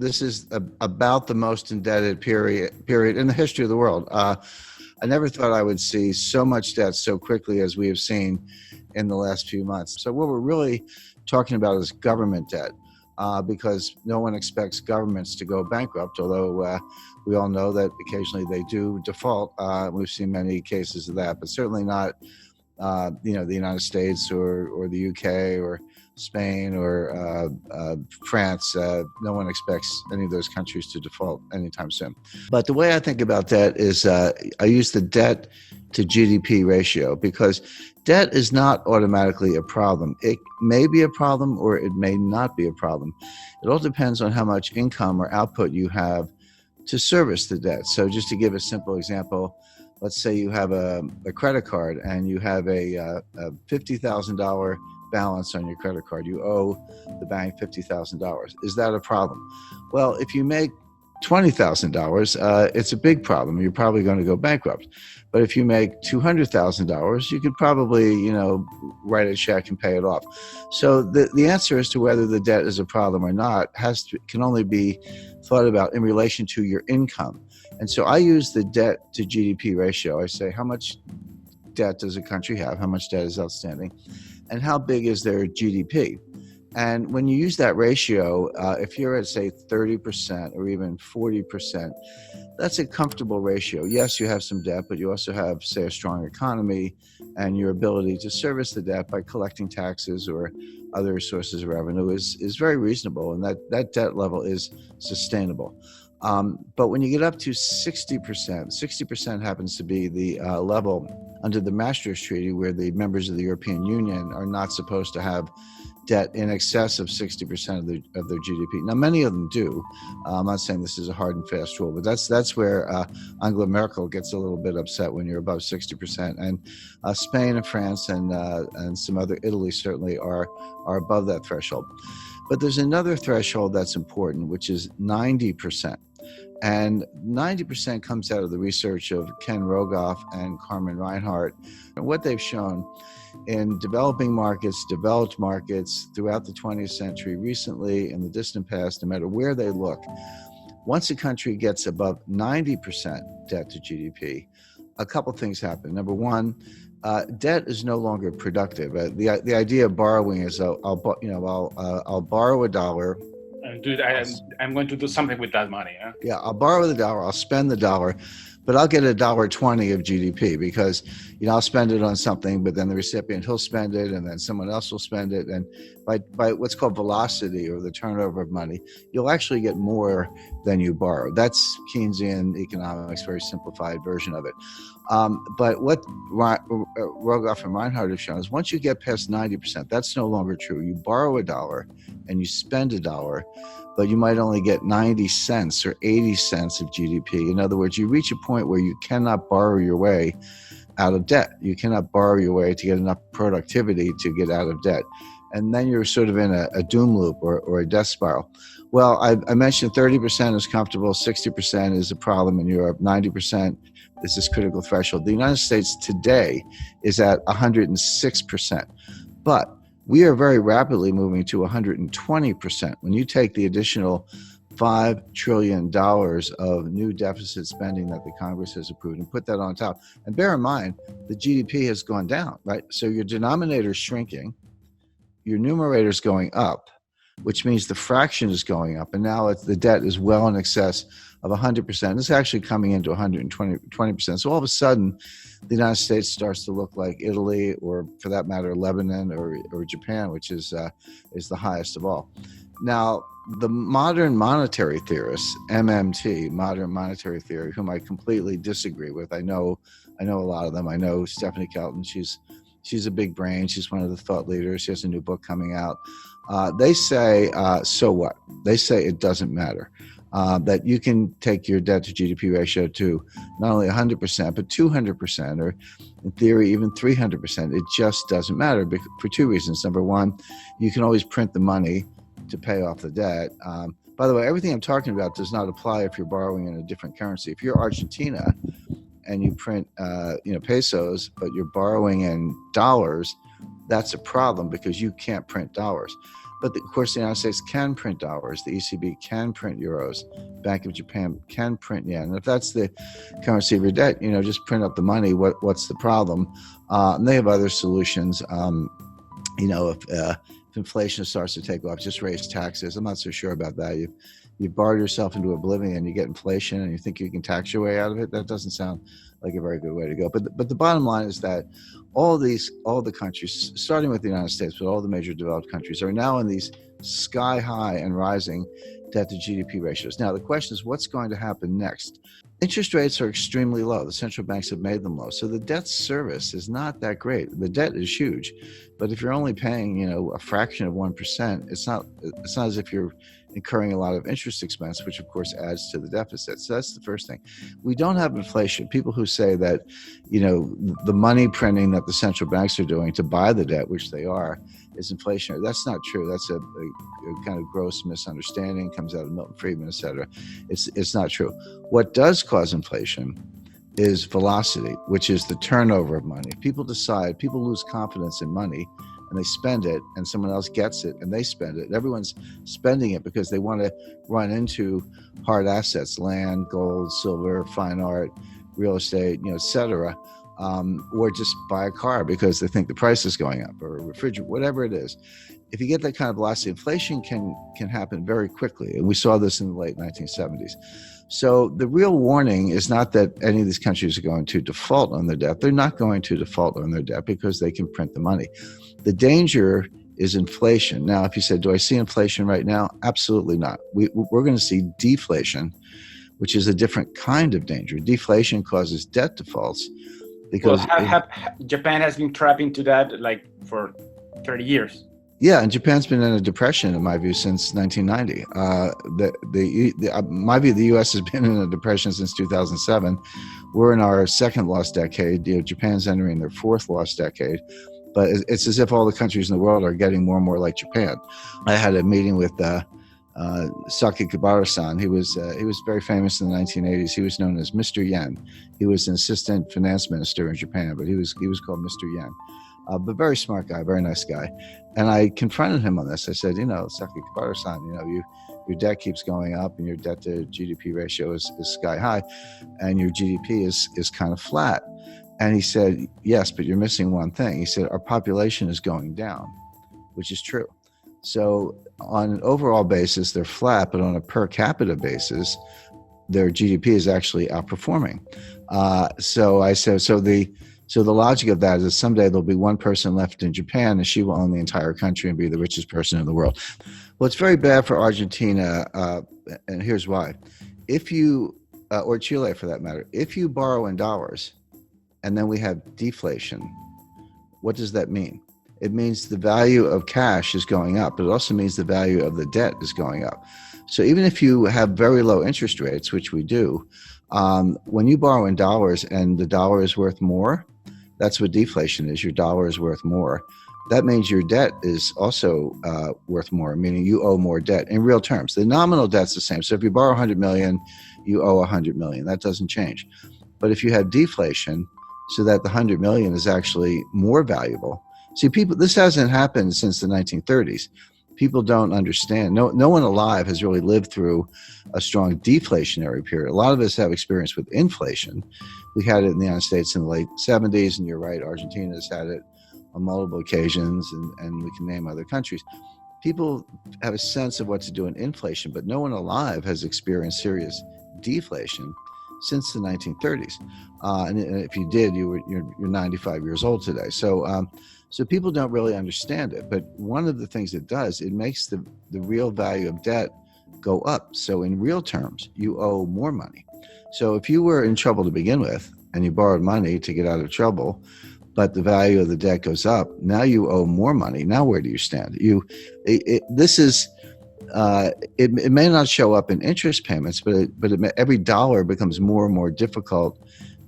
this is about the most indebted period in the history of the world. I never thought I would see so much debt so quickly as we have seen in the last few months. So what we're really talking about is government debt, because no one expects governments to go bankrupt, although we all know that occasionally they do default. We've seen many cases of that, but certainly not the United States or the UK or Spain or France. No one expects any of those countries to default anytime soon. But the way I think about debt is I use the debt to GDP ratio, because debt is not automatically a problem. It may be a problem or it may not be a problem. It all depends on how much income or output you have to service the debt. So just to give a simple example, let's say you have a credit card and you have a $50,000 balance on your credit card. You owe the bank $50,000. Is that a problem? Well, if you make $20,000, it's a big problem. You're probably going to go bankrupt. But if you make $200,000, you could probably, write a check and pay it off. So the answer as to whether the debt is a problem or not can only be thought about in relation to your income. And so I use the debt to GDP ratio. I say, how much debt does a country have? How much debt is outstanding? And how big is their GDP? And when you use that ratio, if you're at, say, 30% or even 40%, that's a comfortable ratio. Yes, you have some debt, but you also have, say, a strong economy and your ability to service the debt by collecting taxes or other sources of revenue is very reasonable, and that debt level is sustainable. But when you get up to 60% happens to be the level under the Maastricht Treaty, where the members of the European Union are not supposed to have debt in excess of 60% of their GDP. Now, many of them do. I'm not saying this is a hard and fast rule, but that's where Angela Merkel gets a little bit upset when you're above 60%. And Spain and France and some other, Italy certainly are above that threshold. But there's another threshold that's important, which is 90%. And 90% comes out of the research of Ken Rogoff and Carmen Reinhart. And what they've shown in developing markets, developed markets throughout the 20th century, recently, in the distant past, no matter where they look, once a country gets above 90% debt to GDP, a couple things happen. Number one, debt is no longer productive. The idea of borrowing is I'll borrow $1. I'm going to do something with that money. Huh? Yeah, I'll borrow the $1, I'll spend the $1, but I'll get $1.20 of GDP because, I'll spend it on something, but then the recipient, he'll spend it, and then someone else will spend it. And by what's called velocity, or the turnover of money, you'll actually get more than you borrow. That's Keynesian economics, very simplified version of it. But what Rogoff and Reinhart have shown is once you get past 90%, that's no longer true. You borrow $1 and you spend $1, but you might only get 90 cents or 80 cents of GDP. In other words, you reach a point where you cannot borrow your way out of debt. You cannot borrow your way to get enough productivity to get out of debt. And then you're sort of in a doom loop or a death spiral. Well, I mentioned 30% is comfortable, 60% is a problem in Europe, 90% is this critical threshold. The United States today is at 106%. But we are very rapidly moving to 120%. When you take the additional $5 trillion of new deficit spending that the Congress has approved and put that on top, and bear in mind, the GDP has gone down, right? So your denominator is shrinking, your numerator is going up, which means the fraction is going up, and now the debt is well in excess of 100%. It's actually coming into 120%. So all of a sudden, the United States starts to look like Italy, or for that matter, Lebanon or Japan, which is the highest of all. Now, the modern monetary theorists, MMT, modern monetary theory, whom I completely disagree with. I know a lot of them. I know Stephanie Kelton. She's a big brain. She's one of the thought leaders. She has a new book coming out. They say, so what? They say it doesn't matter. That you can take your debt to GDP ratio to not only 100%, but 200%, or in theory, even 300%. It just doesn't matter for two reasons. Number one, you can always print the money to pay off the debt. By the way, everything I'm talking about does not apply if you're borrowing in a different currency. If you're Argentina and you print pesos, but you're borrowing in dollars, that's a problem because you can't print dollars. But of course, the United States can print dollars. The ECB can print euros. Bank of Japan can print yen. And if that's the currency of your debt, just print up the money. What's the problem? And they have other solutions. If inflation starts to take off, just raise taxes. I'm not so sure about that. You've borrowed yourself into oblivion. You get inflation, and you think you can tax your way out of it. That doesn't sound like a very good way to go. But the bottom line is that all the countries, starting with the United States, but all the major developed countries, are now in these sky high and rising debt to GDP ratios. Now the question is, what's going to happen next? Interest rates are extremely low. The central banks have made them low. So the debt service is not that great. The debt is huge, but if you're only paying, a fraction of 1%, it's not as if you're incurring a lot of interest expense, which of course adds to the deficit. So that's the first thing. We don't have inflation. People who say that, the money printing that the central banks are doing to buy the debt, which they are, is inflationary. That's not true. That's a kind of gross misunderstanding, comes out of Milton Friedman, et cetera. It's not true. What does cause inflation is velocity, which is the turnover of money. People lose confidence in money, and they spend it, and someone else gets it and they spend it. Everyone's spending it because they want to run into hard assets, land, gold, silver, fine art, real estate, et cetera, or just buy a car because they think the price is going up, or a refrigerator, whatever it is. If you get that kind of velocity, inflation can happen very quickly. And we saw this in the late 1970s. So the real warning is not that any of these countries are going to default on their debt. They're not going to default on their debt because they can print the money. The danger is inflation. Now, if you said, do I see inflation right now? Absolutely not. We're going to see deflation, which is a different kind of danger. Deflation causes debt defaults because Japan has been trapped into that for 30 years. Yeah, and Japan's been in a depression, in my view, since 1990. My view, the U.S. has been in a depression since 2007. We're in our second lost decade. Japan's entering their fourth lost decade. But it's as if all the countries in the world are getting more and more like Japan. I had a meeting with Sakakibara-san. He was very famous in the 1980s. He was known as Mr. Yen. He was an assistant finance minister in Japan, but he was called Mr. Yen. But very smart guy, very nice guy. And I confronted him on this. I said, Sakakibara-san, your debt keeps going up and your debt to GDP ratio is sky high and your GDP is kind of flat. And he said, yes, but you're missing one thing. He said, our population is going down, which is true. So on an overall basis, they're flat, but on a per capita basis, their GDP is actually outperforming. So I said, so the logic of that is someday there'll be one person left in Japan and she will own the entire country and be the richest person in the world. Well, it's very bad for Argentina, and here's why. If you, or Chile for that matter, if you borrow in dollars and then we have deflation, what does that mean? It means the value of cash is going up, but it also means the value of the debt is going up. So even if you have very low interest rates, which we do, when you borrow in dollars and the dollar is worth more, that's what deflation is. Your dollar is worth more. That means your debt is also worth more, meaning you owe more debt in real terms. The nominal debt's the same. So if you borrow 100 million, you owe 100 million. That doesn't change. But if you have deflation, so that the 100 million is actually more valuable. See, this hasn't happened since the 1930s. People don't understand. No one alive has really lived through a strong deflationary period. A lot of us have experience with inflation. We had it in the United States in the late 70s, and you're right, Argentina has had it on multiple occasions, and we can name other countries. People have a sense of what to do in inflation, but no one alive has experienced serious deflation since the 1930s. And if you did, you're 95 years old today. So people don't really understand it. But one of the things it does, it makes the real value of debt go up. So in real terms, you owe more money. So if you were in trouble to begin with and you borrowed money to get out of trouble, but the value of the debt goes up, now you owe more money. Now where do you stand? It may not show up in interest payments, but every dollar becomes more and more difficult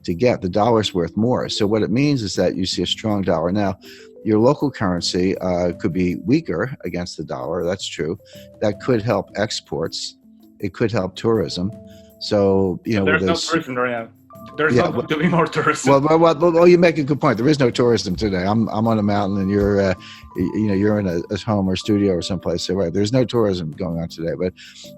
to get. The dollar's worth more. So what it means is that you see a strong dollar. Now, your local currency could be weaker against the dollar. That's true. That could help exports. It could help tourism. So, there's no tourism right now. There's Yeah, not going to be more tourism. well, you make a good point. There is no tourism today. I'm on a mountain, and you're in a home or studio or someplace. So right, there's no tourism going on today. But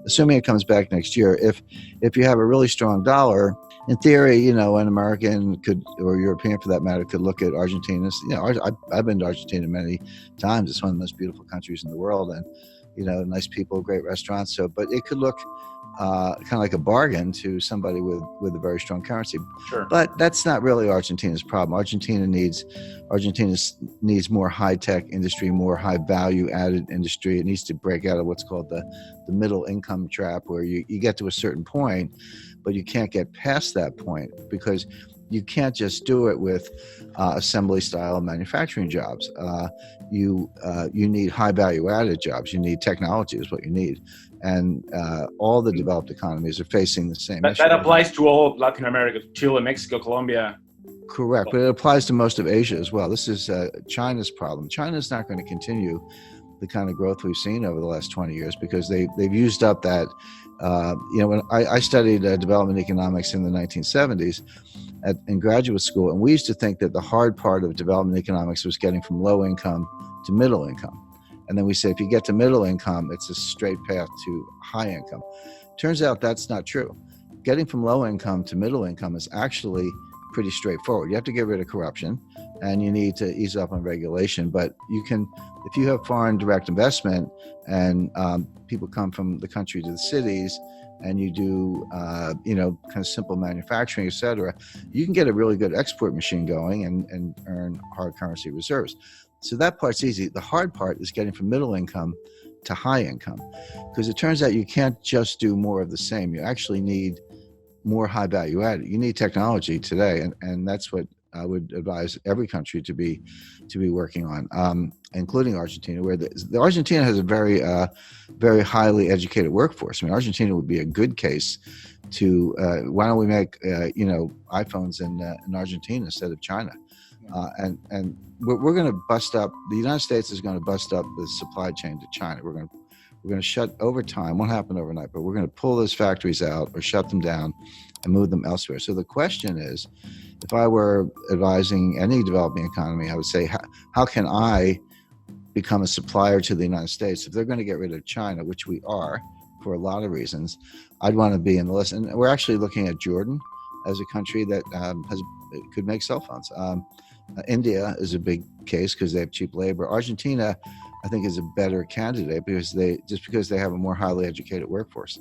assuming it comes back next year, if you have a really strong dollar, in theory, an American could, or European for that matter, could look at Argentina. I've been to Argentina many times. It's one of the most beautiful countries in the world, and nice people, great restaurants. So, but it could look kind of like a bargain to somebody with a very strong currency. Sure. But that's not really Argentina's problem. Argentina needs more high-tech industry, more high-value-added industry. It needs to break out of what's called the middle income trap, where you get to a certain point, but you can't get past that point because you can't just do it with assembly style manufacturing jobs. You need high value added jobs. You need technology is what you need. And all the developed economies are facing the same issue. That applies to all of Latin America, Chile, Mexico, Colombia. Correct, but it applies to most of Asia as well. This is China's problem. China's not going to continue the kind of growth we've seen over the last 20 years because they've used up that. When I studied development economics in the 1970s in graduate school, and we used to think that the hard part of development economics was getting from low income to middle income. And then we say if you get to middle income, it's a straight path to high income. Turns out that's not true. Getting from low income to middle income is actually pretty straightforward. You have to get rid of corruption and you need to ease up on regulation. But you can, if you have foreign direct investment and people come from the country to the cities and you do, kind of simple manufacturing, et cetera, you can get a really good export machine going and earn hard currency reserves. So that part's easy. The hard part is getting from middle income to high income, because it turns out you can't just do more of the same. You actually need more high value added. You need technology today, and that's what I would advise every country to be working on, including Argentina, where the Argentina has a very very highly educated workforce. I mean, Argentina would be a good case to why don't we make iPhones in Argentina instead of China, and we're going to bust up. The United States is going to bust up the supply chain to China. We're going to shut over time. Won't happen overnight, but we're going to pull those factories out or shut them down and move them elsewhere. So the question is, if I were advising any developing economy, I would say, how can I become a supplier to the United States? If they're going to get rid of China, which we are for a lot of reasons, I'd want to be in the list. And we're actually looking at Jordan as a country that could make cell phones. India is a big case because they have cheap labor. Argentina, I think, is a better candidate because they have a more highly educated workforce.